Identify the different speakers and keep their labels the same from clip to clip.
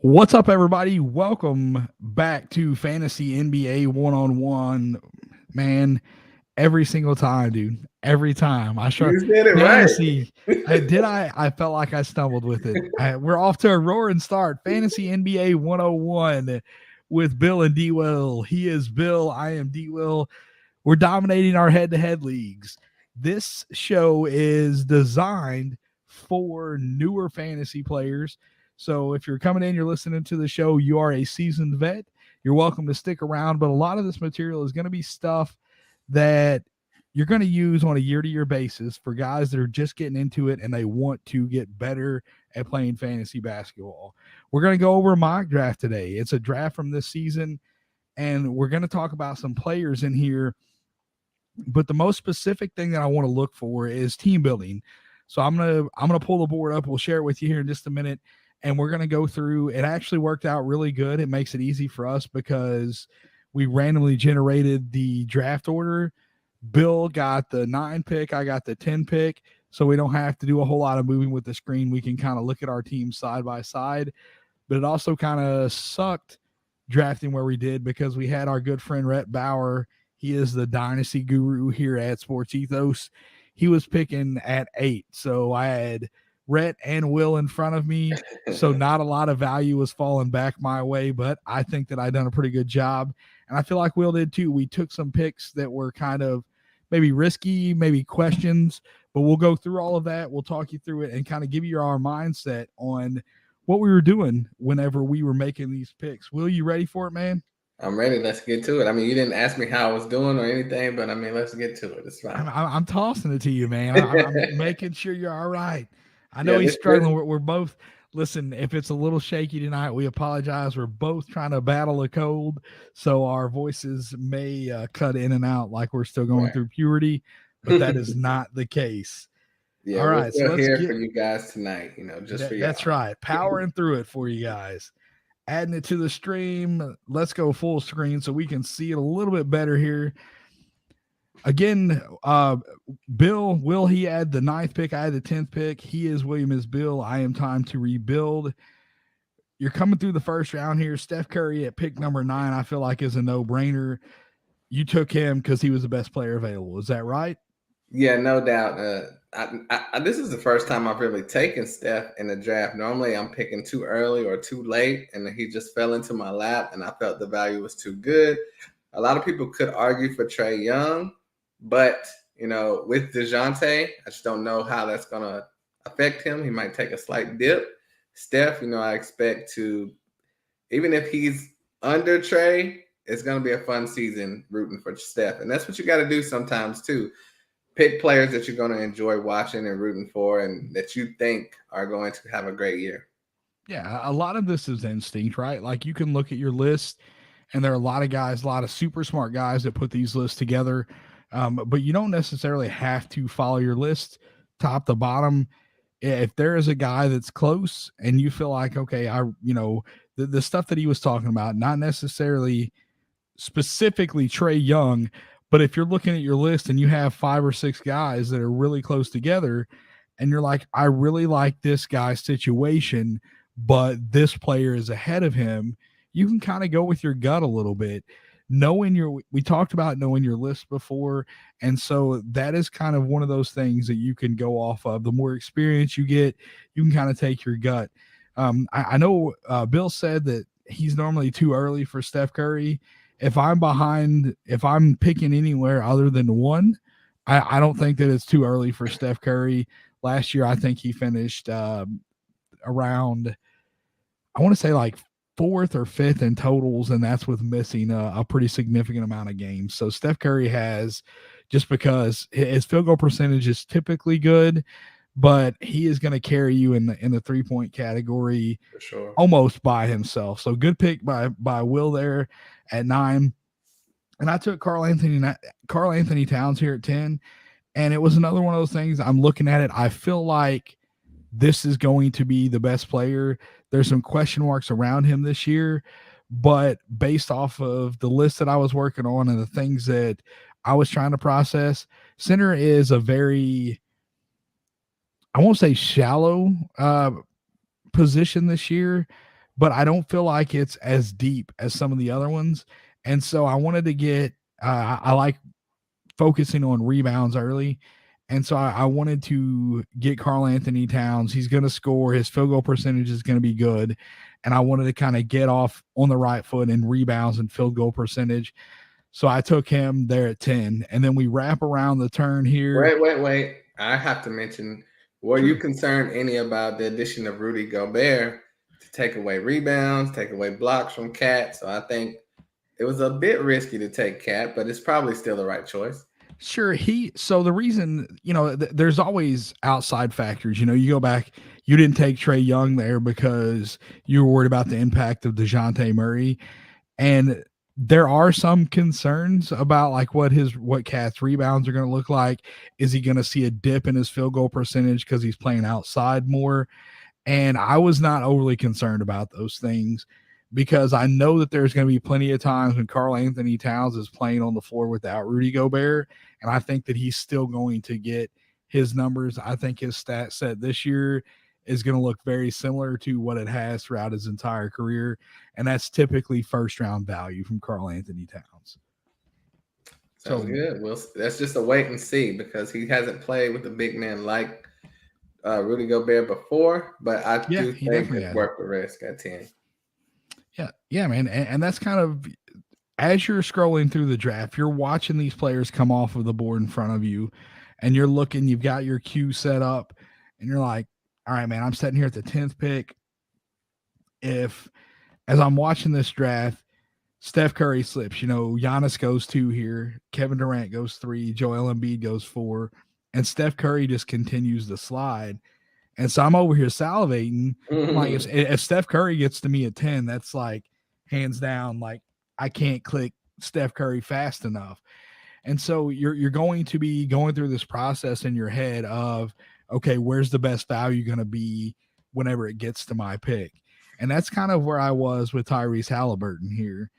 Speaker 1: What's up, everybody? Welcome back to Fantasy NBA One-on-One. Man, every single time, dude. Every time. I sure
Speaker 2: You said it right.
Speaker 1: fantasy. I felt like I stumbled with it. We're off to a roaring start. Fantasy NBA 101 with Bill and DWill. He is Bill. I am DWill. We're dominating our head-to-head leagues. This show is designed for newer fantasy players. So if you're coming in, you're listening to the show, you are a seasoned vet. You're welcome to stick around. But a lot of this material is going to be stuff that you're going to use on a year-to-year basis for guys that are just getting into it and they want to get better at playing fantasy basketball. We're going to go over a mock draft today. It's a draft from this season, and we're going to talk about some players in here. But the most specific thing that I want to look for is team building. So I'm gonna pull the board up. We'll share it with you here in just a minute, and we're gonna go through. It actually worked out really good. It makes it easy for us because we randomly generated the draft order. Bill got the 9 pick. I got the 10 pick. So we don't have to do a whole lot of moving with the screen. We can kind of look at our teams side by side. But it also kind of sucked drafting where we did because we had our good friend Rhett Bauer. He is the dynasty guru here at Sports Ethos. He was picking at 8. So I had Rhett and Will in front of me. So not a lot of value was falling back my way, but I think that I done a pretty good job. And I feel like Will did too. We took some picks that were kind of maybe risky, maybe questions, but we'll go through all of that. We'll talk you through it and kind of give you our mindset on what we were doing whenever we were making these picks. Will, you ready for it, man?
Speaker 2: I'm ready. Let's get to it. I mean, you didn't ask me how I was doing or anything, but I mean, let's get to it. It's fine.
Speaker 1: I'm tossing it to you, man. I'm making sure you're all right. I know
Speaker 2: Yeah,
Speaker 1: he's struggling. We're both, listen, if it's a little shaky tonight, we apologize. We're both trying to battle a cold, so our voices may cut in and out like we're still going
Speaker 2: right.
Speaker 1: through puberty, but that is not the case.
Speaker 2: Yeah,
Speaker 1: All
Speaker 2: we're
Speaker 1: right, so
Speaker 2: still
Speaker 1: let's
Speaker 2: here
Speaker 1: get
Speaker 2: for you guys tonight, just for y'all.
Speaker 1: that's right. Powering through it for you guys. Adding it to the stream. Let's go full screen so we can see it a little bit better here. Again, Will, he had the 9th pick. I had the 10th pick. He is William is Bill. I am time to rebuild. You're coming through the first round here. Steph Curry at pick number 9, I feel like is a no-brainer. You took him because he was the best player available. Is that right?
Speaker 2: Yeah, no doubt. This is the first time I've really taken Steph in the draft. Normally, I'm picking too early or too late, and he just fell into my lap, and I felt the value was too good. A lot of people could argue for Trae Young, but with DeJounte, I just don't know how that's gonna affect him. He might take a slight dip. Steph, I expect to, even if he's under Trae, it's gonna be a fun season rooting for Steph, and that's what you got to do sometimes too. Pick players that you're going to enjoy watching and rooting for and that you think are going to have a great year.
Speaker 1: Yeah, a lot of this is instinct, right? Like you can look at your list and there are a lot of guys, a lot of super smart guys that put these lists together. But you don't necessarily have to follow your list top to bottom. If there is a guy that's close and you feel like, okay, the stuff that he was talking about, not necessarily specifically Trae Young, but if you're looking at your list and you have 5 or 6 guys that are really close together and you're like, I really like this guy's situation, but this player is ahead of him, you can kind of go with your gut a little bit. We talked about knowing your list before. And so that is kind of one of those things that you can go off of. The more experience you get, you can kind of take your gut. I know Bill said that he's normally too early for Steph Curry. If I'm picking anywhere other than 1, I don't think that it's too early for Steph Curry. Last year, I think he finished around, I want to say like 4th or 5th in totals, and that's with missing a pretty significant amount of games. So Steph Curry has, just because his field goal percentage is typically good, but he is going to carry you in the 3-point category
Speaker 2: for sure,
Speaker 1: almost by himself. So good pick by Will there at 9. And I took Karl Anthony Towns here at 10. And it was another one of those things. I'm looking at it. I feel like this is going to be the best player. There's some question marks around him this year, but based off of the list that I was working on and the things that I was trying to process, center is a very, I won't say shallow position this year, but I don't feel like it's as deep as some of the other ones. And so I wanted to get, I like focusing on rebounds early. And so I wanted to get Karl Anthony Towns. He's going to score. His field goal percentage is going to be good. And I wanted to kind of get off on the right foot in rebounds and field goal percentage. So I took him there at 10. And then we wrap around the turn here.
Speaker 2: Wait. I have to mention, were you concerned any about the addition of Rudy Gobert to take away rebounds, take away blocks from Cat? So I think it was a bit risky to take Cat, but it's probably still the right choice.
Speaker 1: Sure. So the reason, there's always outside factors. You go back, you didn't take Trae Young there because you were worried about the impact of DeJounte Murray. And there are some concerns about like what Cat's rebounds are going to look like. Is he going to see a dip in his field goal percentage because he's playing outside more? And I was not overly concerned about those things because I know that there's going to be plenty of times when Karl Anthony Towns is playing on the floor without Rudy Gobert. And I think that he's still going to get his numbers. I think his stat set this year is going to look very similar to what it has throughout his entire career. And that's typically first round value from Karl Anthony Towns.
Speaker 2: Sounds good. Well, that's just a wait and see because he hasn't played with a big man like Rudy Gobert before, but I do think it's worth the risk at 10.
Speaker 1: Yeah, man. And that's kind of, as you're scrolling through the draft, you're watching these players come off of the board in front of you and you're looking, you've got your queue set up and you're like, all right, man, I'm sitting here at the 10th pick. If, as I'm watching this draft, Steph Curry slips, Giannis goes 2 here, Kevin Durant goes 3, Joel Embiid goes 4, and Steph Curry just continues to slide. And so I'm over here salivating. Like if Steph Curry gets to me at 10, that's like hands down, like I can't click Steph Curry fast enough. And so you're going to be going through this process in your head of, okay, where's the best value going to be whenever it gets to my pick? And that's kind of where I was with Tyrese Halliburton here.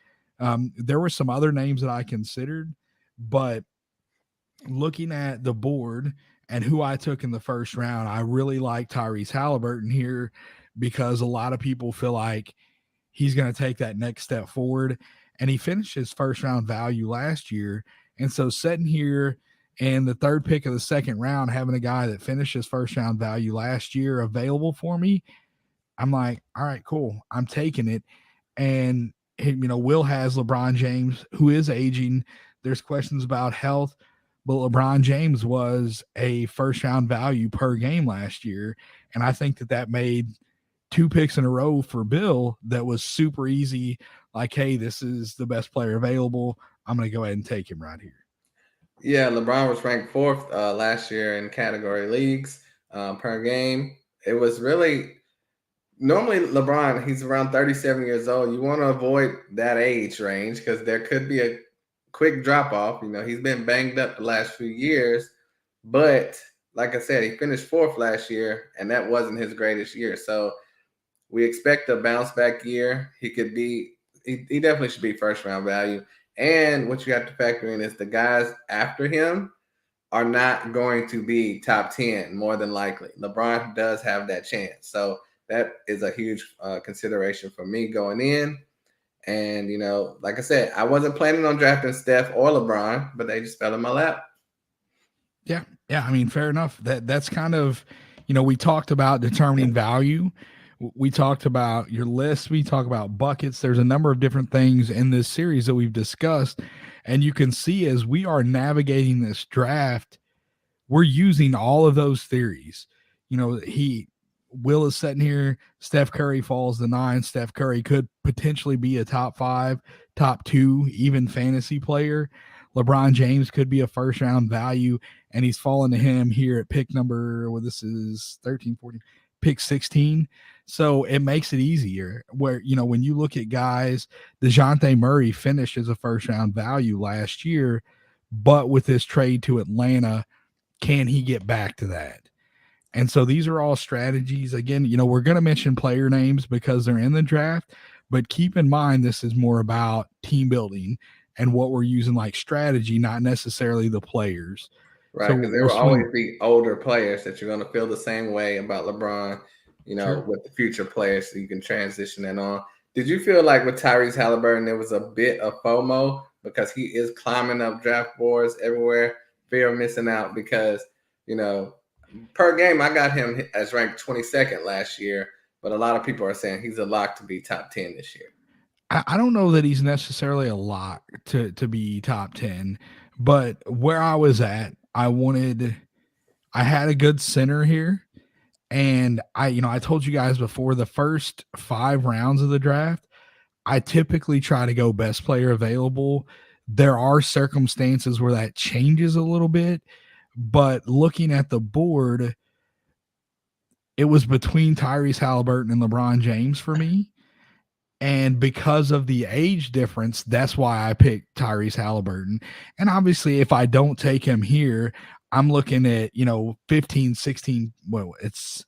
Speaker 1: There were some other names that I considered, but looking at the board and who I took in the first round, I really like Tyrese Halliburton here because a lot of people feel like he's going to take that next step forward. And he finished his first round value last year. And so sitting here in the third pick of the second round, having a guy that finished his first round value last year available for me, I'm like, all right, cool. I'm taking it. And, Will has LeBron James, who is aging. There's questions about health. But LeBron James was a first round value per game last year. And I think that made 2 picks in a row for Bill that was super easy. Like, hey, this is the best player available. I'm going to go ahead and take him right here.
Speaker 2: Yeah, LeBron was ranked 4th last year in category leagues per game. It was really, normally LeBron, he's around 37 years old. You want to avoid that age range because there could be a quick drop off. He's been banged up the last few years, but like I said, he finished 4th last year, and that wasn't his greatest year. So we expect a bounce back year. He definitely should be first round value. And what you have to factor in is the guys after him are not going to be top 10 more than likely. LeBron does have that chance. So that is a huge consideration for me going in. And, like I said, I wasn't planning on drafting Steph or LeBron, but they just fell in my lap.
Speaker 1: Yeah. I mean, fair enough. That's kind of, we talked about determining value. We talked about your list. We talk about buckets. There's a number of different things in this series that we've discussed. And you can see as we are navigating this draft, we're using all of those theories. Will is sitting here. Steph Curry falls to 9. Steph Curry could potentially be a top 5, top 2, even fantasy player. LeBron James could be a first round value, and he's fallen to him here at pick number, this is 13, 14, pick 16. So it makes it easier where, when you look at guys, DeJounte Murray finished as a first round value last year, but with this trade to Atlanta, can he get back to that? And so these are all strategies. Again, we're going to mention player names because they're in the draft, but keep in mind, this is more about team building and what we're using like strategy, not necessarily the players.
Speaker 2: Right, because there will always be older players that you're going to feel the same way about LeBron.
Speaker 1: Sure.
Speaker 2: with the future players so you can transition that on. Did you feel like with Tyrese Halliburton, there was a bit of FOMO because he is climbing up draft boards everywhere, fear of missing out because, per game, I got him as ranked 22nd last year, but a lot of people are saying he's a lock to be top 10 this year.
Speaker 1: I don't know that he's necessarily a lock to be top 10, but where I was at, I had a good center here. And I told you guys before the first 5 rounds of the draft, I typically try to go best player available. There are circumstances where that changes a little bit, but looking at the board, it was between Tyrese Halliburton and LeBron James for me. And because of the age difference, that's why I picked Tyrese Halliburton. And obviously, if I don't take him here, I'm looking at, 15, 16. Well, it's,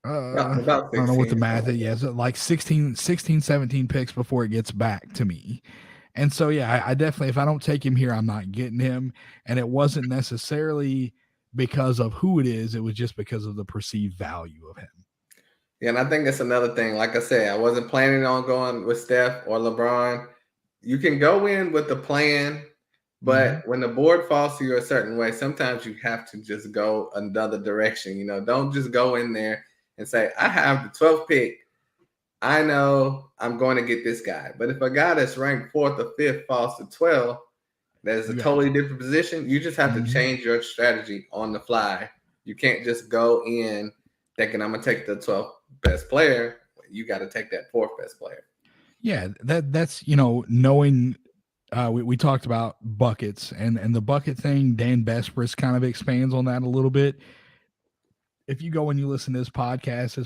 Speaker 2: About
Speaker 1: I don't know what the
Speaker 2: 16.
Speaker 1: math is. Yeah, so like 16, 17 picks before it gets back to me. And so, yeah, I definitely, if I don't take him here, I'm not getting him. And it wasn't necessarily because of who it is. It was just because of the perceived value of him.
Speaker 2: Yeah, and I think that's another thing. Like I said, I wasn't planning on going with Steph or LeBron. You can go in with the plan, but when the board falls to you a certain way, sometimes you have to just go another direction. Don't just go in there and say, I have the 12th pick. I know I'm going to get this guy. But if a guy that's ranked 4th or 5th falls to 12, there's a totally different position. You just have to change your strategy on the fly. You can't just go in thinking I'm going to take the 12th best player. You got to take that 4th best player.
Speaker 1: Yeah, that's knowing. We talked about buckets and the bucket thing. Dan Bespris kind of expands on that a little bit. If you go and you listen to his podcast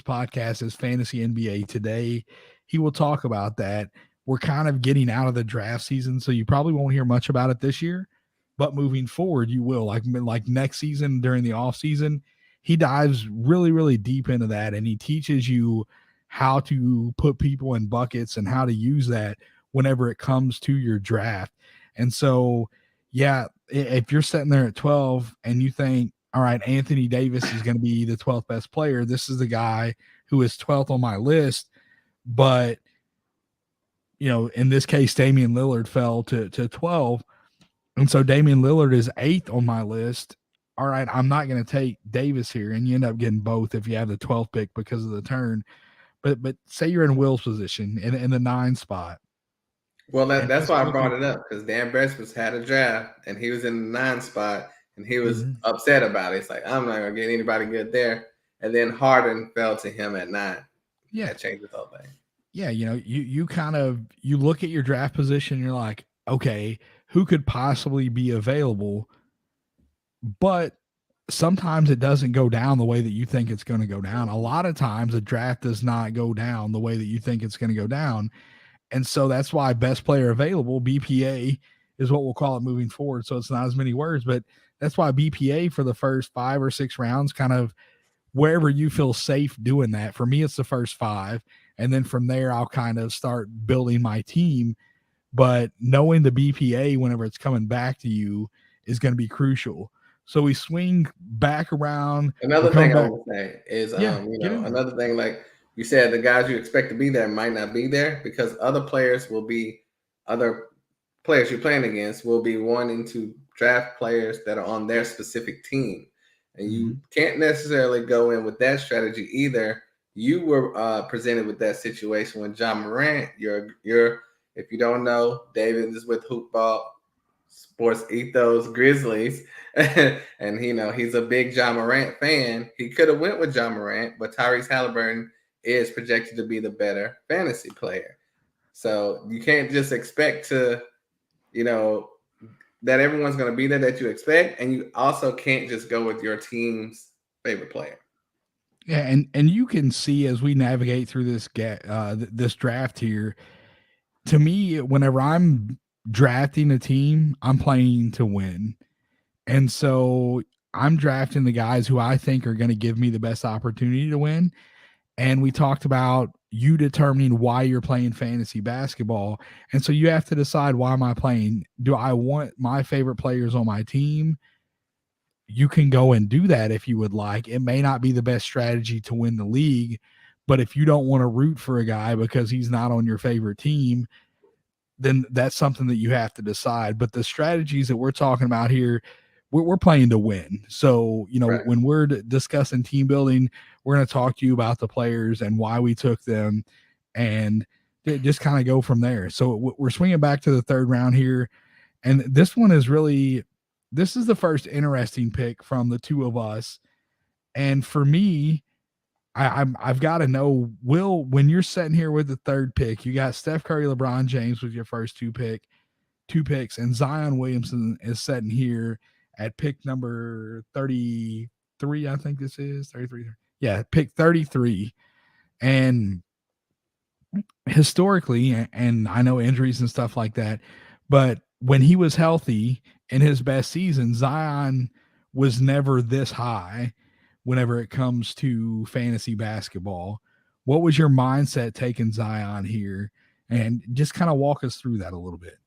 Speaker 1: is Fantasy NBA Today. He will talk about that. We're kind of getting out of the draft season, so you probably won't hear much about it this year. But moving forward, you will. Like next season during the off season, he dives really, really deep into that, and he teaches you how to put people in buckets and how to use that whenever it comes to your draft. And so, yeah, if you're sitting there at 12 and you think, all right, Anthony Davis is going to be the 12th best player, this is the guy who is 12th on my list. But, in this case, Damian Lillard fell to 12. And so Damian Lillard is 8th on my list. All right, I'm not going to take Davis here. And you end up getting both if you have the 12th pick because of the turn. But say you're in Will's position in the 9 spot.
Speaker 2: Well, that's why I brought it up, because Dan Bespris had a draft and he was in the 9 spot and he was upset about it. It's like, I'm not going to get anybody good there. And then Harden fell to him at 9.
Speaker 1: Yeah.
Speaker 2: That changed the whole thing.
Speaker 1: Yeah, you kind of, you look at your draft position and you're like, okay, who could possibly be available? But sometimes it doesn't go down the way that you think it's going to go down. A lot of times a draft does not go down the way that you think it's going to go down. And so that's why best player available, BPA, is what we'll call it moving forward. So it's not as many words, but that's why BPA for the first 5 or 6 rounds, kind of wherever you feel safe doing that. For me, it's the first 5. And then from there, I'll kind of start building my team. But knowing the BPA whenever it's coming back to you is going to be crucial. So we swing back around.
Speaker 2: Another thing I want to say is, another thing, like you said, the guys you expect to be there might not be there because other players you're playing against will be wanting to draft players that are on their specific team. And you can't necessarily go in with that strategy either. You were presented with that situation when Jamal Murray, if you don't know, David is with Hoopball Sports Ethos Grizzlies. And he's a big Jamal Murray fan. He could have went with Jamal Murray, but Tyrese Halliburton is projected to be the better fantasy player. So you can't just expect to, that everyone's going to be there that you expect. And you also can't just go with your team's favorite player.
Speaker 1: Yeah, and you can see as we navigate through this draft here, to me, whenever I'm drafting a team, I'm playing to win. And so I'm drafting the guys who I think are going to give me the best opportunity to win. And we talked about you determining why you're playing fantasy basketball. And so you have to decide, why am I playing? Do I want my favorite players on my team? you can go and do that if you would like. It may not be the best strategy to win the league, but if you don't want to root for a guy because he's not on your favorite team, then that's something that you have to decide. But the strategies that we're talking about here, we're playing to win. So,
Speaker 2: Right.
Speaker 1: when we're discussing team building, we're going to talk to you about the players and why we took them and just kind of go from there. So we're swinging back to the third round here. And this one is this is the first interesting pick from the two of us. And for me, I've got to know, Will, when you're sitting here with the third pick, you got Steph Curry, LeBron James with your first two picks, and Zion Williamson is sitting here at pick number 33. I think this is 33. Yeah, pick 33. And historically, and I know injuries and stuff like that, but when he was healthy in his best season, Zion was never this high whenever it comes to fantasy basketball. What was your mindset taking Zion here? And just kind of walk us through that a little bit.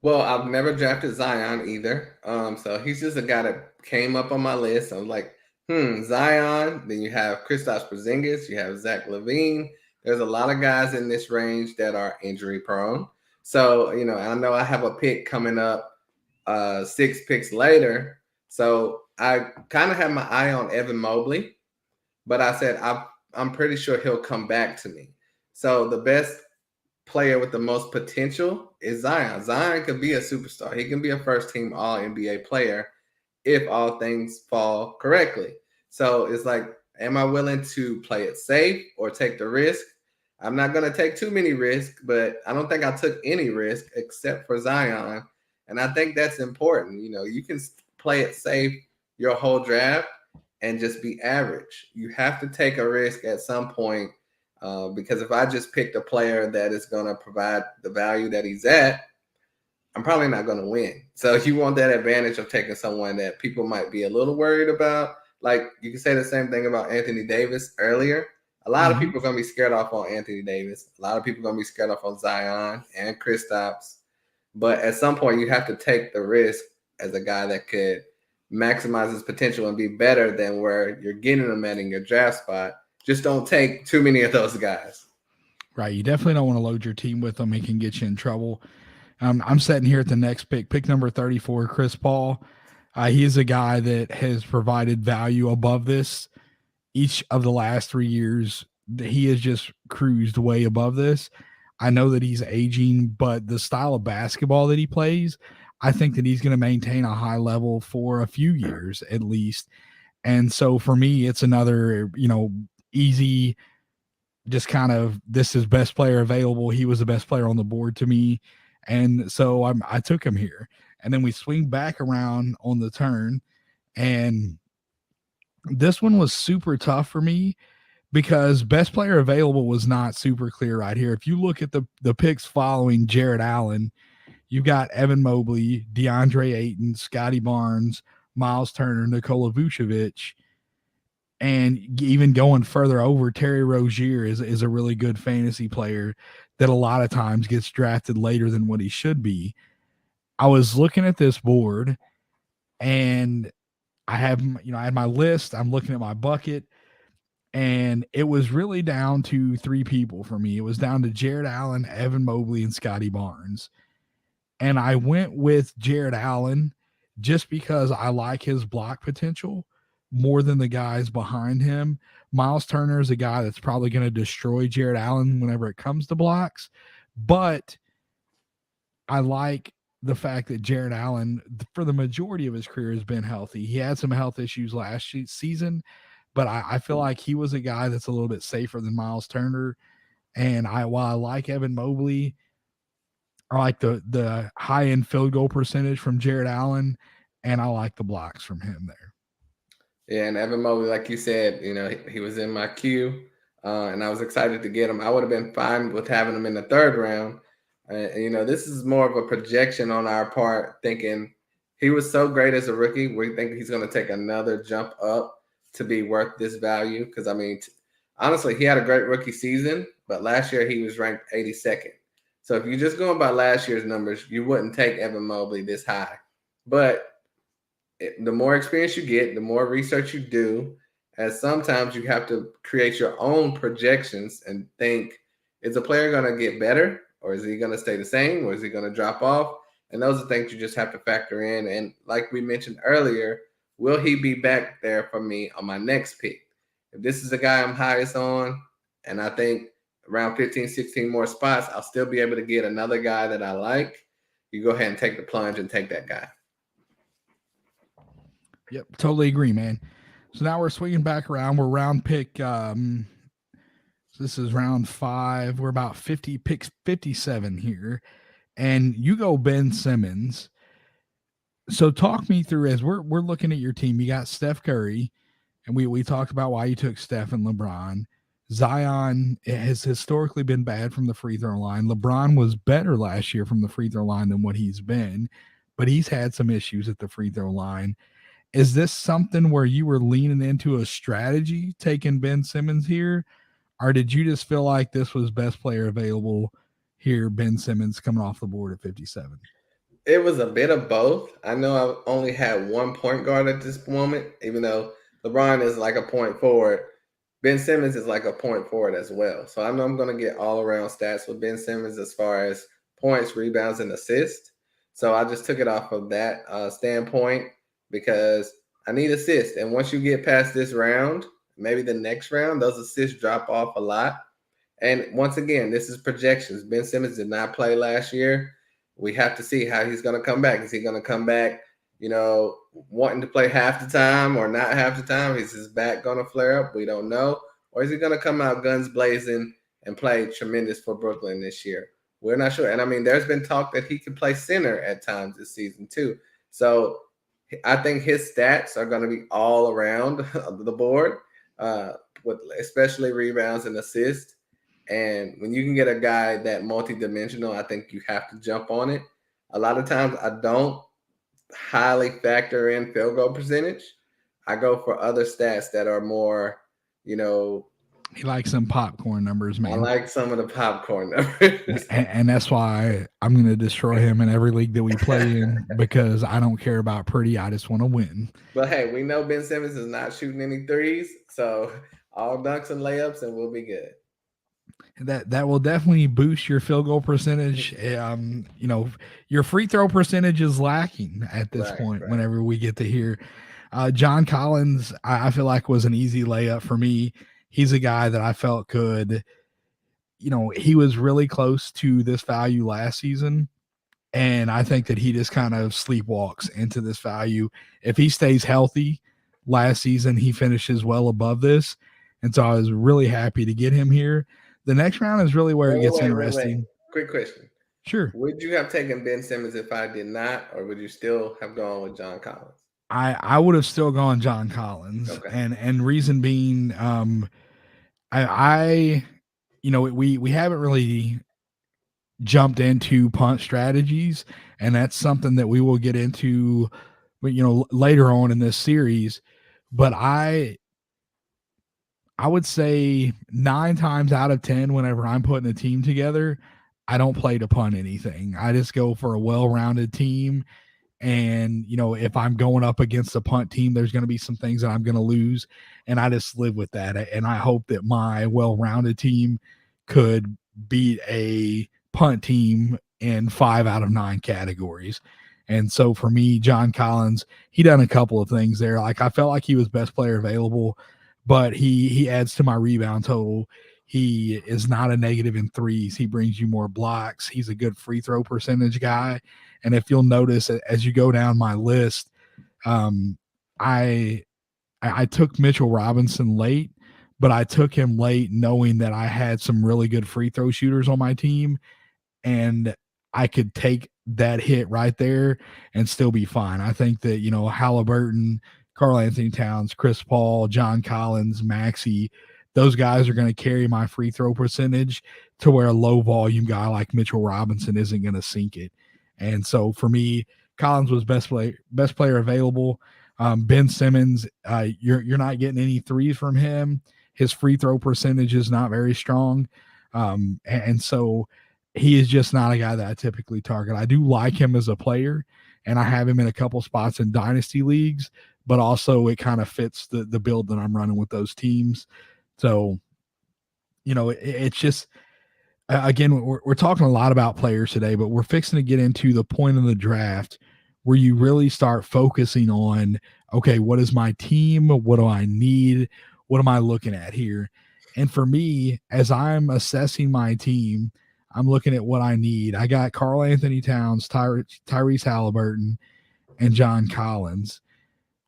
Speaker 2: Well, I've never drafted Zion either. So he's just a guy that came up on my list. I'm like, Zion. Then you have Kristaps Porzingis. You have Zach LaVine. There's a lot of guys in this range that are injury prone. So, I know I have a pick coming up 6 picks later. So I kind of have my eye on Evan Mobley, but I said I'm pretty sure he'll come back to me. So the best player with the most potential is Zion. Zion could be a superstar. He can be a first team all NBA player if all things fall correctly. So it's like, am I willing to play it safe or take the risk? I'm not going to take too many risks, but I don't think I took any risk except for Zion. And I think that's important. You can play it safe your whole draft and just be average. You have to take a risk at some point because if I just picked a player that is going to provide the value that he's at, I'm probably not going to win. So you want that advantage of taking someone that people might be a little worried about. Like you can say the same thing about Anthony Davis earlier. A lot of people are going to be scared off on Anthony Davis. A lot of people are going to be scared off on Zion and Kristaps. But at some point, you have to take the risk as a guy that could maximize his potential and be better than where you're getting him at in your draft spot. Just don't take too many of those guys.
Speaker 1: Right. You definitely don't want to load your team with them. It can get you in trouble. I'm sitting here at the next pick number 34, Chris Paul. He is a guy that has provided value above this each of the last 3 years. He has just cruised way above this. I know that he's aging, but the style of basketball that he plays, I think that he's going to maintain a high level for a few years at least. And so for me, it's another, easy, just kind of, this is best player available. He was the best player on the board to me. And so I took him here. And then we swing back around on the turn. And this one was super tough for me because best player available was not super clear right here. If you look at the picks following Jared Allen, you've got Evan Mobley, DeAndre Ayton, Scotty Barnes, Miles Turner, Nikola Vucevic, and even going further over, Terry Rozier is a really good fantasy player that a lot of times gets drafted later than what he should be. I was looking at this board and I had my list. I'm looking at my bucket. And it was really down to 3 people for me. It was down to Jared Allen, Evan Mobley, and Scotty Barnes. And I went with Jared Allen just because I like his block potential more than the guys behind him. Miles Turner is a guy that's probably going to destroy Jared Allen whenever it comes to blocks. But I like the fact that Jared Allen, for the majority of his career, has been healthy. He had some health issues last season, but I feel like he was a guy that's a little bit safer than Miles Turner. And while I like Evan Mobley, I like the high end field goal percentage from Jared Allen, and I like the blocks from him there.
Speaker 2: Yeah, and Evan Mobley, like you said, he was in my queue, and I was excited to get him. I would have been fine with having him in the third round. This is more of a projection on our part, thinking he was so great as a rookie. We think he's going to take another jump up to be worth this value. Because, honestly, he had a great rookie season, but last year he was ranked 82nd. So if you're just going by last year's numbers, you wouldn't take Evan Mobley this high. But the more experience you get, the more research you do, and sometimes you have to create your own projections and think, is a player going to get better, or is he going to stay the same, or is he going to drop off? And those are things you just have to factor in. And like we mentioned earlier, will he be back there for me on my next pick? If this is the guy I'm highest on, and I think around 15, 16 more spots, I'll still be able to get another guy that I like. You go ahead and take the plunge and take that guy.
Speaker 1: Yep, totally agree, man. So now we're swinging back around. We're round pick. So this is round 5. We're about 57 here. And you go Ben Simmons. So talk me through, as we're looking at your team. You got Steph Curry, and we talked about why you took Steph and LeBron. Zion has historically been bad from the free throw line. LeBron was better last year from the free throw line than what he's been, but he's had some issues at the free throw line. Is this something where you were leaning into a strategy taking Ben Simmons here, or did you just feel like this was best player available here, Ben Simmons coming off the board at 57?
Speaker 2: It was a bit of both. I know I only had one point guard at this moment, even though LeBron is like a point forward. Ben Simmons is like a point forward as well. So I know I'm going to get all around stats with Ben Simmons as far as points, rebounds, and assists. So I just took it off of that standpoint because I need assists. And once you get past this round, maybe the next round, those assists drop off a lot. And once again, this is projections. Ben Simmons did not play last year. We have to see how he's going to come back. Is he going to come back, wanting to play half the time or not half the time? Is his back going to flare up? We don't know. Or is he going to come out guns blazing and play tremendous for Brooklyn this year? We're not sure. And I mean, there's been talk that he could play center at times this season too. So I think his stats are going to be all around the board, with especially rebounds and assists. And when you can get a guy that multidimensional, I think you have to jump on it. A lot of times I don't highly factor in field goal percentage. I go for other stats that are more,
Speaker 1: He likes some popcorn numbers, man.
Speaker 2: I like some of the popcorn numbers.
Speaker 1: And that's why I'm going to destroy him in every league that we play in, because I don't care about pretty. I just want to win.
Speaker 2: But hey, we know Ben Simmons is not shooting any threes. So all dunks and layups and we'll be good.
Speaker 1: That will definitely boost your field goal percentage. Your free throw percentage is lacking at this point. Right. Whenever we get to here, John Collins, I feel like was an easy layup for me. He's a guy that I felt could, he was really close to this value last season, and I think that he just kind of sleepwalks into this value. If he stays healthy, last season he finishes well above this, and so I was really happy to get him here. The next round is really where it gets interesting.
Speaker 2: Quick question.
Speaker 1: Sure.
Speaker 2: Would you have taken Ben Simmons if I did not, or would you still have gone with John Collins?
Speaker 1: I would have still gone John Collins. Okay. And reason being, we haven't really jumped into punt strategies, and that's something that we will get into, later on in this series. But I would say 9 times out of 10, whenever I'm putting a team together, I don't play to punt anything. I just go for a well-rounded team. And, if I'm going up against a punt team, there's going to be some things that I'm going to lose. And I just live with that. And I hope that my well-rounded team could beat a punt team in 5 out of 9 categories. And so for me, John Collins, he done a couple of things there. Like, I felt like he was best player available, but he adds to my rebound total. He is not a negative in threes. He brings you more blocks. He's a good free throw percentage guy. And if you'll notice, as you go down my list, I took Mitchell Robinson late, but I took him late knowing that I had some really good free throw shooters on my team, and I could take that hit right there and still be fine. I think that, Halliburton, Karl Anthony Towns, Chris Paul, John Collins, Maxey, those guys are going to carry my free throw percentage to where a low volume guy like Mitchell Robinson isn't going to sink it. And so for me, Collins was best player available. Ben Simmons, you're not getting any threes from him. His free throw percentage is not very strong. And so he is just not a guy that I typically target. I do like him as a player, and I have him in a couple spots in dynasty leagues, but also it kind of fits the build that I'm running with those teams. So, it's just, again, we're talking a lot about players today, but we're fixing to get into the point of the draft where you really start focusing on, okay, what is my team? What do I need? What am I looking at here? And for me, as I'm assessing my team, I'm looking at what I need. I got Karl Anthony Towns, Tyrese Halliburton, and John Collins.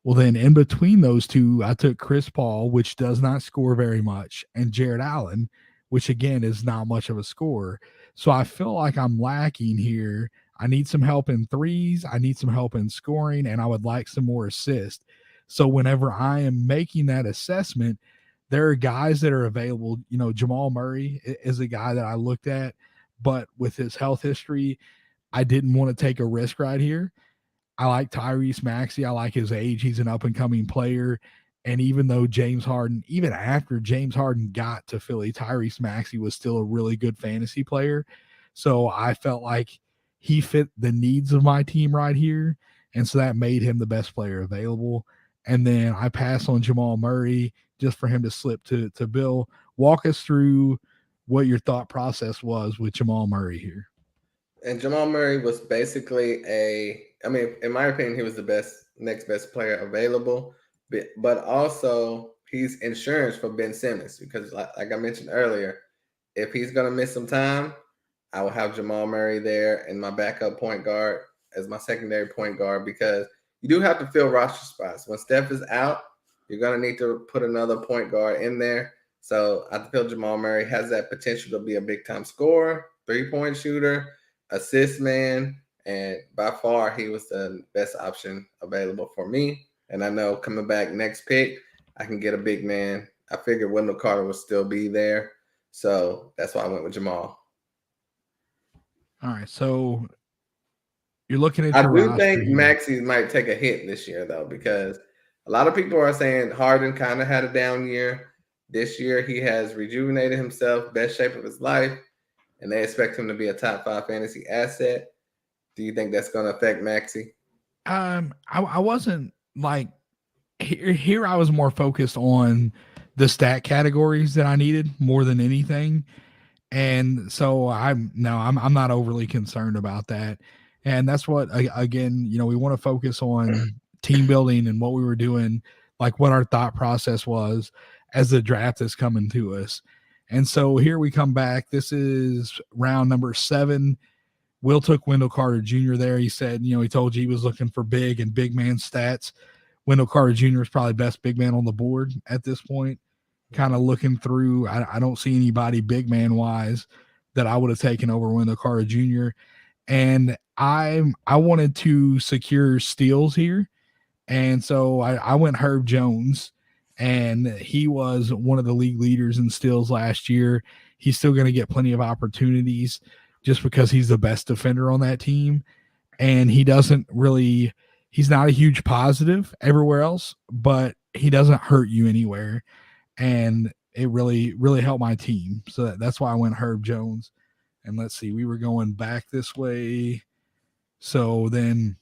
Speaker 1: Well, then in between those two, I took Chris Paul, which does not score very much, and Jared Allen, which again is not much of a scorer. So I feel like I'm lacking here. I need some help in threes. I need some help in scoring, and I would like some more assists. So whenever I am making that assessment, there are guys that are available. Jamal Murray is a guy that I looked at, but with his health history, I didn't want to take a risk right here. I like Tyrese Maxey. I like his age. He's an up-and-coming player. And even though even after James Harden got to Philly, Tyrese Maxey was still a really good fantasy player. So I felt like he fit the needs of my team right here. And so that made him the best player available. And then I pass on Jamal Murray just for him to slip to Bill. Walk us through what your thought process was with Jamal Murray here.
Speaker 2: And Jamal Murray was basically in my opinion, he was the next best player available. But also he's insurance for Ben Simmons because like I mentioned earlier, if he's going to miss some time, I will have Jamal Murray there and my backup point guard as my secondary point guard because you do have to fill roster spots. When Steph is out, you're going to need to put another point guard in there. So I feel Jamal Murray has that potential to be a big-time scorer, three-point shooter, assist man, and by far he was the best option available for me. And I know coming back next pick, I can get a big man. I figured Wendell Carter will still be there. So that's why I went with Jamal.
Speaker 1: All right. So you're looking at
Speaker 2: I do think Maxey might take a hit this year, though, because a lot of people are saying Harden kind of had a down year. This year he has rejuvenated himself, best shape of his life, and they expect him to be a top 5 fantasy asset. Do you think that's going to affect Maxey?
Speaker 1: I wasn't like here. I was more focused on the stat categories that I needed more than anything, and so I'm not overly concerned about that. And that's what again, we want to focus on team building and what we were doing, like what our thought process was as the draft is coming to us. And so here we come back. This is round number 7. Will took Wendell Carter Jr. there. He said, he told you he was looking for big and big man stats. Wendell Carter Jr. is probably best big man on the board at this point. Kind of looking through, I don't see anybody big man wise that I would have taken over Wendell Carter Jr. And I wanted to secure steals here. And so I went Herb Jones, and he was one of the league leaders in steals last year. He's still going to get plenty of opportunities just because he's the best defender on that team. And he's not a huge positive everywhere else, but he doesn't hurt you anywhere. And it really, really helped my team. So that's why I went Herb Jones. And let's see, we were going back this way. So then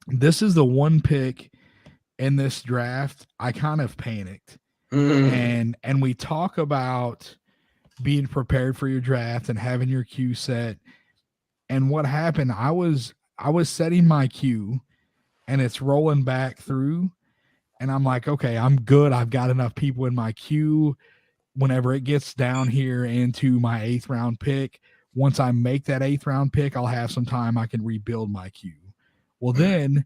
Speaker 1: this is the one pick in this draft. I kind of panicked. And we talk about being prepared for your draft and having your queue set. And what happened, I was setting my queue and it's rolling back through. And I'm like, okay, I'm good. I've got enough people in my queue. Whenever it gets down here into my 8th round pick, once I make that 8th round pick, I'll have some time. I can rebuild my queue. Well, then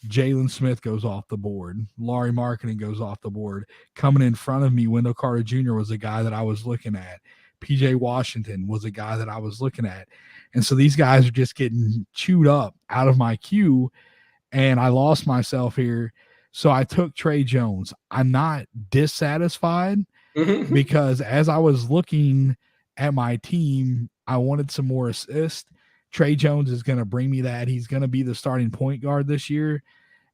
Speaker 1: Jalen Smith goes off the board. Laurie Marketing goes off the board. Coming in front of me, Wendell Carter Jr. was a guy that I was looking at. PJ Washington was a guy that I was looking at. And so these guys are just getting chewed up out of my queue, and I lost myself here. So I took Trey Jones. I'm not dissatisfied because as I was looking at my team, I wanted some more assists. Trey Jones is going to bring me that. He's going to be the starting point guard this year.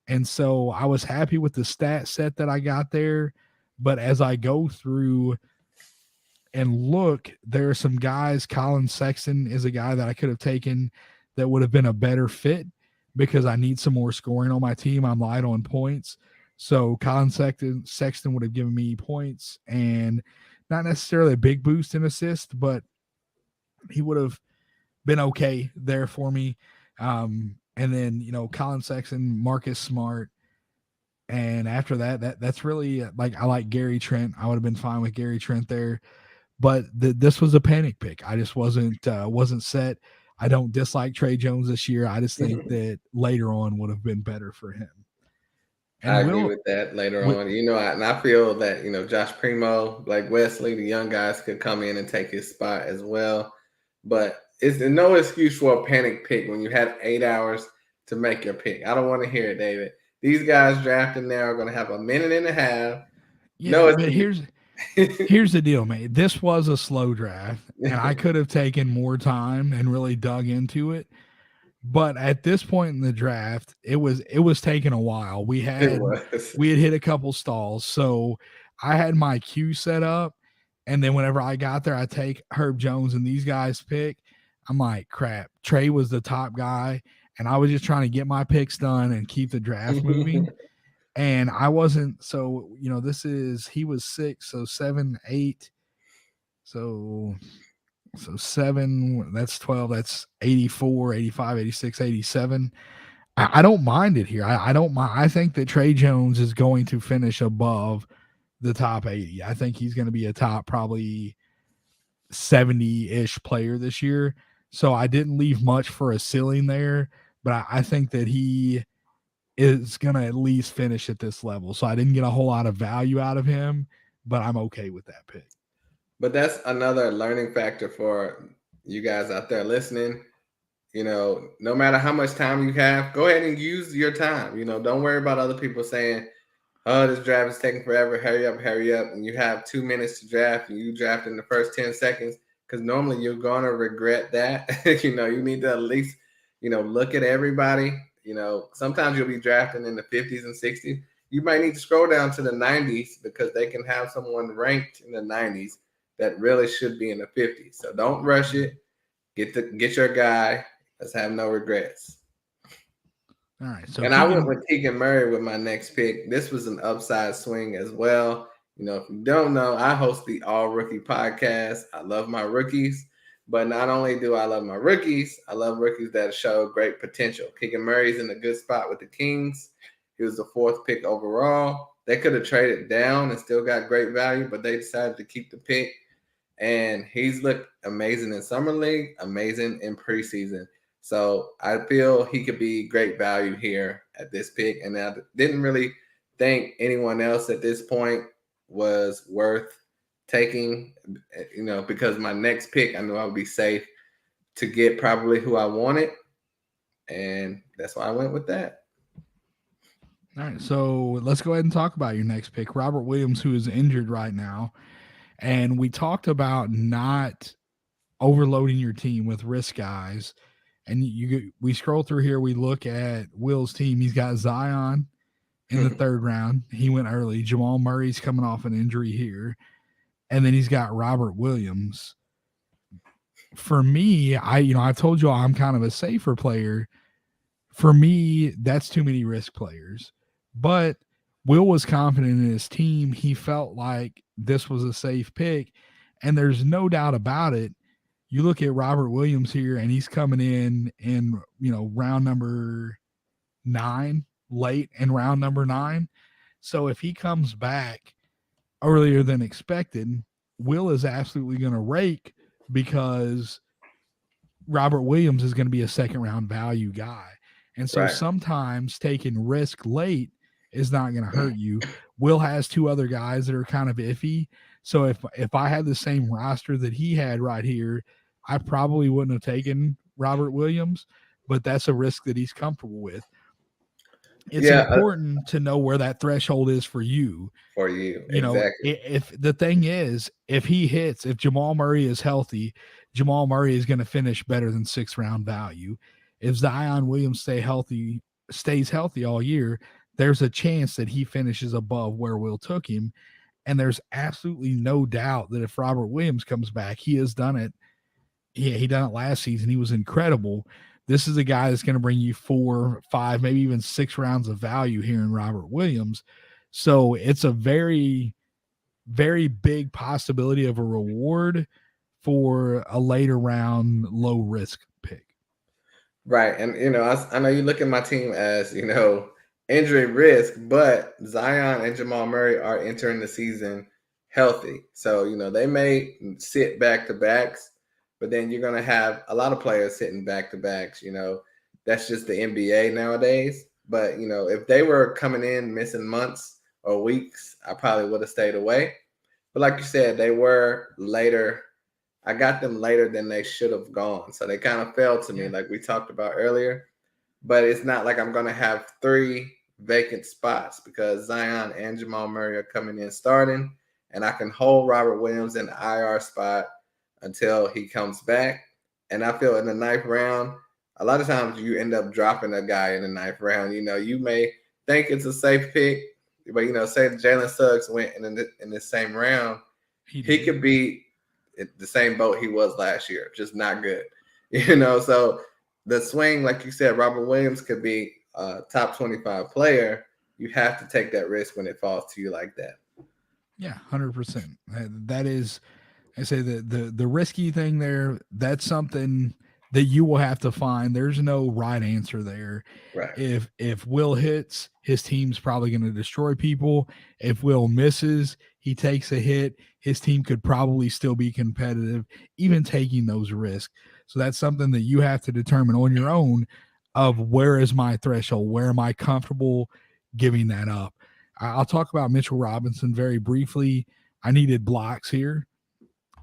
Speaker 1: And so I was happy with the stat set that I got there. But as I go through and look, there are some guys. Colin Sexton is a guy that I could have taken that would have been a better fit. because I need some more scoring on my team. I'm light on points. So Colin Sexton would have given me points and not necessarily a big boost in assist, but he would have been okay there for me. And then, Colin Sexton, Marcus Smart. And after that's really like, I like Gary Trent. I would have been fine with Gary Trent there, but this was a panic pick. I just wasn't set. I don't dislike Trey Jones this year. I just think that later on would have been better for him. And
Speaker 2: I agree with that later on. And I feel that, Josh Primo, Blake Wesley, the young guys could come in and take his spot as well. But it's no excuse for a panic pick when you had 8 hours to make your pick. I don't want to hear it, David. These guys drafting now are going to have a minute and a half.
Speaker 1: Yeah, but here's the deal, mate. This was a slow draft, and I could have taken more time and really dug into it. But at this point in the draft, it was taking a while. We had hit a couple stalls, so I had my queue set up, and then whenever I got there, I take Herb Jones and these guys pick. I'm like, crap. Trey was the top guy, and I was just trying to get my picks done and keep the draft moving. And I wasn't, so he was 6, so 7, 8, so 7, that's 12, that's 84, 85, 86, 87. I don't mind it here. I don't mind. I think that Trey Jones is going to finish above the top 80. I think he's going to be a top probably 70-ish player this year. So I didn't leave much for a ceiling there, but I think that he is going to at least finish at this level. So I didn't get a whole lot of value out of him, but I'm okay with that pick.
Speaker 2: But that's another learning factor for you guys out there listening. No matter how much time you have, go ahead and use your time. Don't worry about other people saying, oh, this draft is taking forever. Hurry up. And you have 2 minutes to draft and you draft in the first 10 seconds because normally you're going to regret that. You need to at least, look at everybody. Sometimes you'll be drafting in the 50s and 60s. You might need to scroll down to the 90s because they can have someone ranked in the 90s that really should be in the 50s. So don't rush it. Get your guy. Let's have no regrets.
Speaker 1: All right. So
Speaker 2: I went with Keegan Murray with my next pick. This was an upside swing as well. If you don't know, I host the All Rookie podcast. I love my rookies. But not only do I love my rookies, I love rookies that show great potential. Keegan Murray's in a good spot with the Kings. He was the 4th pick overall. They could have traded down and still got great value, but they decided to keep the pick. And he's looked amazing in Summer League, amazing in preseason. So I feel he could be great value here at this pick. And I didn't really think anyone else at this point was worth taking, because my next pick, I knew I would be safe to get probably who I wanted. And that's why I went with that.
Speaker 1: All right. So let's go ahead and talk about your next pick, Robert Williams, who is injured right now. And we talked about not overloading your team with risk guys. And we scroll through here, we look at Will's team. He's got Zion in the 3rd round. He went early. Jamal Murray's coming off an injury here. And then he's got Robert Williams. For me, I've told you I'm kind of a safer player. For me, that's too many risk players. But Will was confident in his team. He felt like this was a safe pick. And there's no doubt about it. You look at Robert Williams here, and he's coming in round number 9, late in round number 9. So if he comes back earlier than expected, Will is absolutely going to rake because Robert Williams is going to be a 2nd round value guy. And so sometimes taking risk late is not going to hurt you. Will has 2 other guys that are kind of iffy. So if I had the same roster that he had right here, I probably wouldn't have taken Robert Williams, but that's a risk that he's comfortable with. It's important to know where that threshold is for you.
Speaker 2: Exactly.
Speaker 1: If the thing is, if he hits, if Jamal Murray is healthy, Jamal Murray is going to finish better than 6th round value. If Zion Williams stays healthy all year, there's a chance that he finishes above where Will took him. And there's absolutely no doubt that if Robert Williams comes back, he has done it. Yeah, he done it last season. He was incredible. This is a guy that's going to bring you 4, 5, maybe even 6 rounds of value here in Robert Williams. So it's a very, very big possibility of a reward for a later round, low risk pick.
Speaker 2: Right. And, I know you look at my team as, injury risk, but Zion and Jamal Murray are entering the season healthy. So, they may sit back to backs, but then you're going to have a lot of players sitting back to backs. That's just the NBA nowadays. But, if they were coming in missing months or weeks, I probably would have stayed away. But like you said, they were later. I got them later than they should have gone. So they kind of fell to me, like we talked about earlier. But it's not like I'm going to have 3 vacant spots because Zion and Jamal Murray are coming in starting, and I can hold Robert Williams in the IR spot until he comes back. And I feel in the 9th round, a lot of times you end up dropping a guy in the 9th round. You may think it's a safe pick, but, say Jalen Suggs went in the same round, he could be the same boat he was last year, just not good. So the swing, like you said, Robert Williams could be a top 25 player. You have to take that risk when it falls to you like that.
Speaker 1: Yeah, 100%. That is, I say the risky thing there. That's something that you will have to find. There's no right answer there.
Speaker 2: Right.
Speaker 1: If Will hits, his team's probably going to destroy people. If Will misses, he takes a hit. His team could probably still be competitive, even taking those risks. So that's something that you have to determine on your own of where is my threshold? Where am I comfortable giving that up? I'll talk about Mitchell Robinson very briefly. I needed blocks here,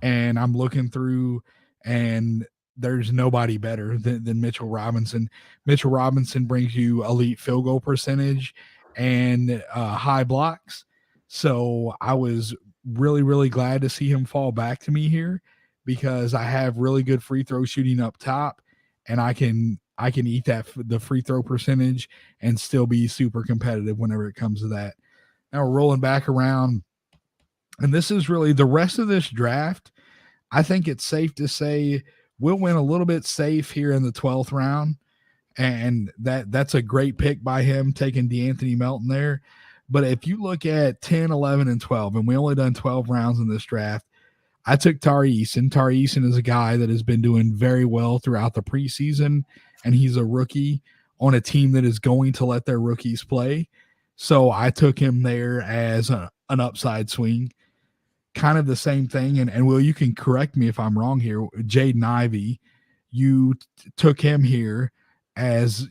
Speaker 1: and I'm looking through, and there's nobody better than Mitchell Robinson. Mitchell Robinson brings you elite field goal percentage and high blocks. So I was really, really glad to see him fall back to me here because I have really good free throw shooting up top, and I can eat the free throw percentage and still be super competitive whenever it comes to that. Now we're rolling back around, and this is really the rest of this draft. I think it's safe to say we'll win a little bit safe here in the 12th round, and that's a great pick by him taking DeAnthony Melton there. But if you look at 10, 11, and 12, and we only done 12 rounds in this draft, I took Tari Easton. Tari Easton is a guy that has been doing very well throughout the preseason, and he's a rookie on a team that is going to let their rookies play. So I took him there as an upside swing. Kind of the same thing. And Will, you can correct me if I'm wrong here. Jaden Ivey, you took him here as,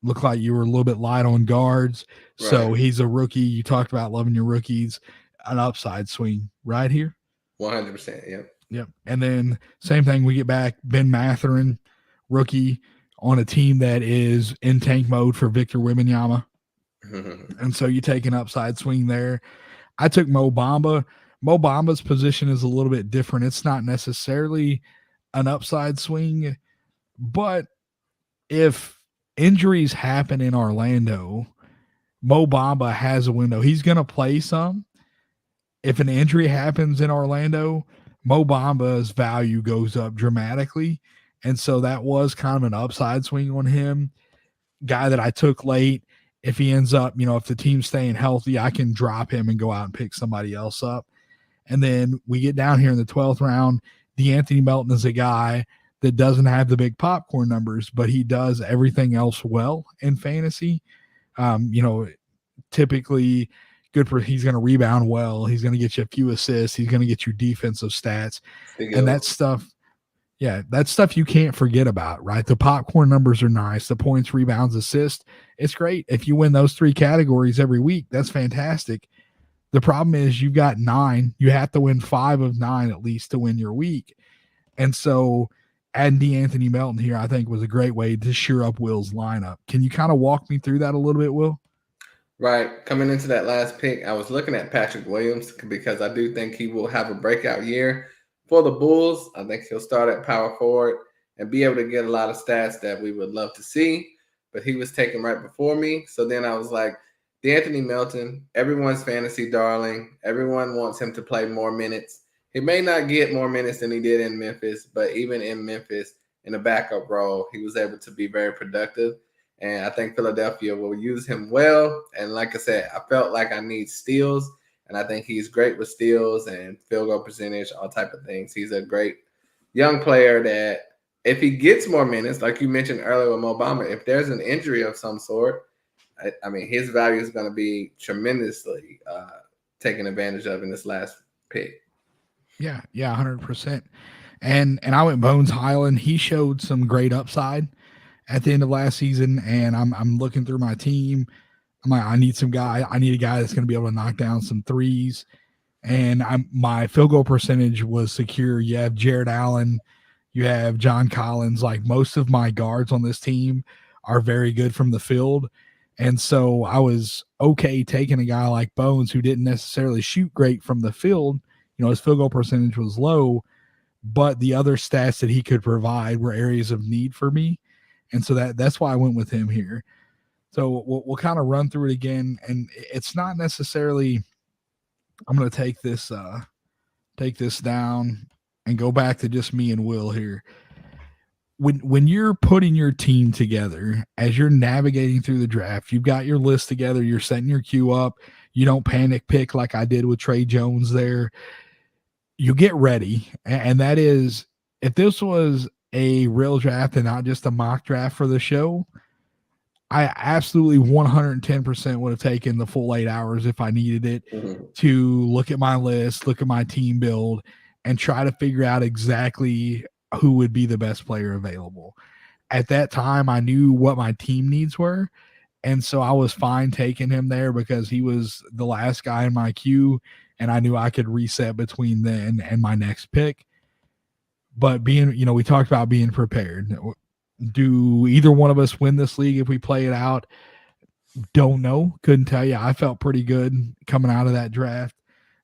Speaker 1: looked like you were a little bit light on guards. Right. So he's a rookie. You talked about loving your rookies, an upside swing right here.
Speaker 2: 100%. Yep.
Speaker 1: Yep. And then same thing, we get back Ben Mathurin, rookie on a team that is in tank mode for Victor Wembanyama. And so you take an upside swing there. I took Mo Bamba. Mo Bamba's position is a little bit different. It's not necessarily an upside swing, but if injuries happen in Orlando, Mo Bamba has a window. He's going to play some. If an injury happens in Orlando, Mo Bamba's value goes up dramatically. And so that was kind of an upside swing on him. Guy that I took late. If he ends up, if the team's staying healthy, I can drop him and go out and pick somebody else up. And then we get down here in the 12th round. DeAnthony Melton is a guy that doesn't have the big popcorn numbers, but he does everything else well in fantasy. Typically good for, he's going to rebound well. He's going to get you a few assists. He's going to get you defensive stats. And that stuff, that's stuff you can't forget about, right? The popcorn numbers are nice. The points, rebounds, assists, it's great. If you win those 3 categories every week, that's fantastic. The problem is you've got 9. You have to win 5 of 9 at least to win your week. And so adding DeAnthony Melton here, I think, was a great way to shore up Will's lineup. Can you kind of walk me through that a little bit, Will?
Speaker 2: Right. Coming into that last pick, I was looking at Patrick Williams because I do think he will have a breakout year for the Bulls. I think he'll start at power forward and be able to get a lot of stats that we would love to see. But he was taken right before me. So then I was like, DeAnthony Melton, everyone's fantasy darling. Everyone wants him to play more minutes. He may not get more minutes than he did in Memphis, but even in Memphis, in a backup role, he was able to be very productive. And I think Philadelphia will use him well. And like I said, I felt like I need steals. And I think he's great with steals and field goal percentage, all type of things. He's a great young player that if he gets more minutes, like you mentioned earlier with Mo Bamba, if there's an injury of some sort, I mean, his value is going to be tremendously taken advantage of in this last pick.
Speaker 1: Yeah, 100%. And I went Bones Highland. He showed some great upside at the end of last season, and I'm looking through my team. I'm like, I need a guy that's going to be able to knock down some threes. And my field goal percentage was secure. You have Jared Allen, you have John Collins. Like, most of my guards on this team are very good from the field. And so I was okay taking a guy like Bones, who didn't necessarily shoot great from the field. His field goal percentage was low, but the other stats that he could provide were areas of need for me. And so that's why I went with him here. So we'll kind of run through it again. And it's not necessarily, I'm going to take this down and go back to just me and Will here. When you're putting your team together, as you're navigating through the draft, you've got your list together, you're setting your queue up, you don't panic pick like I did with Trey Jones there. You get ready, and that is, if this was a real draft and not just a mock draft for the show, I absolutely 110% would have taken the full 8 hours if I needed it to look at my list, look at my team build, and try to figure out exactly who would be the best player available. At that time, I knew what my team needs were, and so I was fine taking him there because he was the last guy in my queue, and I knew I could reset between then and my next pick. But we talked about being prepared. Do either one of us win this league if we play it out? Don't know. Couldn't tell you. I felt pretty good coming out of that draft.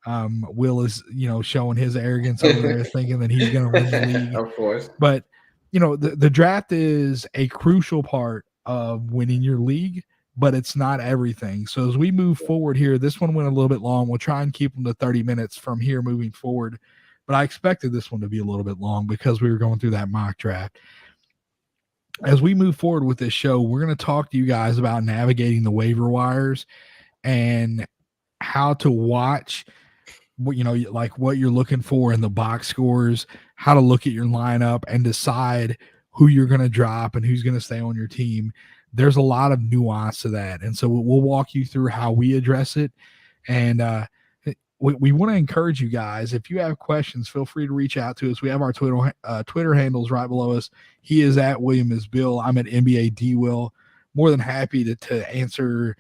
Speaker 1: Will is, showing his arrogance over there, thinking that he's going to win the league.
Speaker 2: Of course.
Speaker 1: But, the draft is a crucial part of winning your league, but it's not everything. So as we move forward here, this one went a little bit long. We'll try and keep them to 30 minutes from here moving forward. But I expected this one to be a little bit long because we were going through that mock draft. As we move forward with this show, we're going to talk to you guys about navigating the waiver wires and how to watch, like what you're looking for in the box scores, how to look at your lineup and decide who you're going to drop and who's going to stay on your team. There's a lot of nuance to that. And so we'll walk you through how we address it. And we want to encourage you guys, if you have questions, feel free to reach out to us. We have our Twitter handles right below us. He is at William is Bill. I'm at NBA DWill. More than happy to answer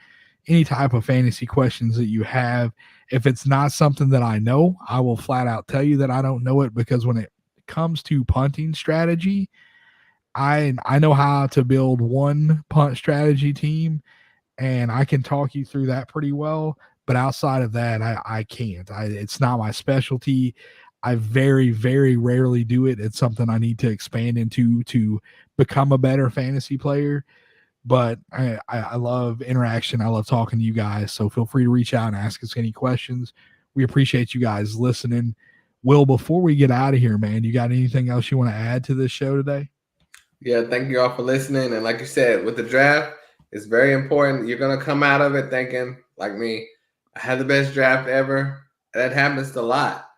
Speaker 1: any type of fantasy questions that you have. If it's not something that I know, I will flat out tell you that I don't know it, because when it comes to punting strategy, I know how to build one punt strategy team, and I can talk you through that pretty well. But outside of that, I can't. It's not my specialty. I very, very rarely do it. It's something I need to expand into to become a better fantasy player. But I love interaction. I love talking to you guys. So feel free to reach out and ask us any questions. We appreciate you guys listening. Will, before we get out of here, man, you got anything else you want to add to this show today?
Speaker 2: Yeah, thank you all for listening. And like you said, with the draft, it's very important. You're going to come out of it thinking, like me, I had the best draft ever. That happens a lot.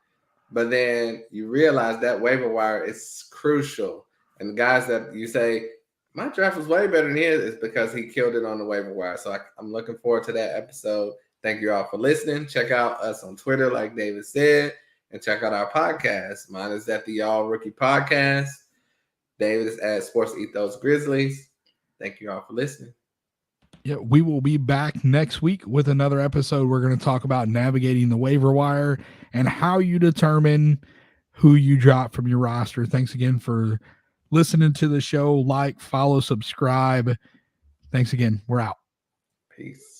Speaker 2: But then you realize that waiver wire is crucial. And the guys that you say, my draft was way better than his, is because he killed it on the waiver wire. So I'm looking forward to that episode. Thank you all for listening. Check out us on Twitter, like David said, and check out our podcast. Mine is at the Y'all Rookie Podcast. David is at Sports Ethos Grizzlies. Thank you all for listening.
Speaker 1: Yeah, we will be back next week with another episode. We're going to talk about navigating the waiver wire and how you determine who you drop from your roster. Thanks again for listening to the show. Like, follow, subscribe. Thanks again. We're out.
Speaker 2: Peace.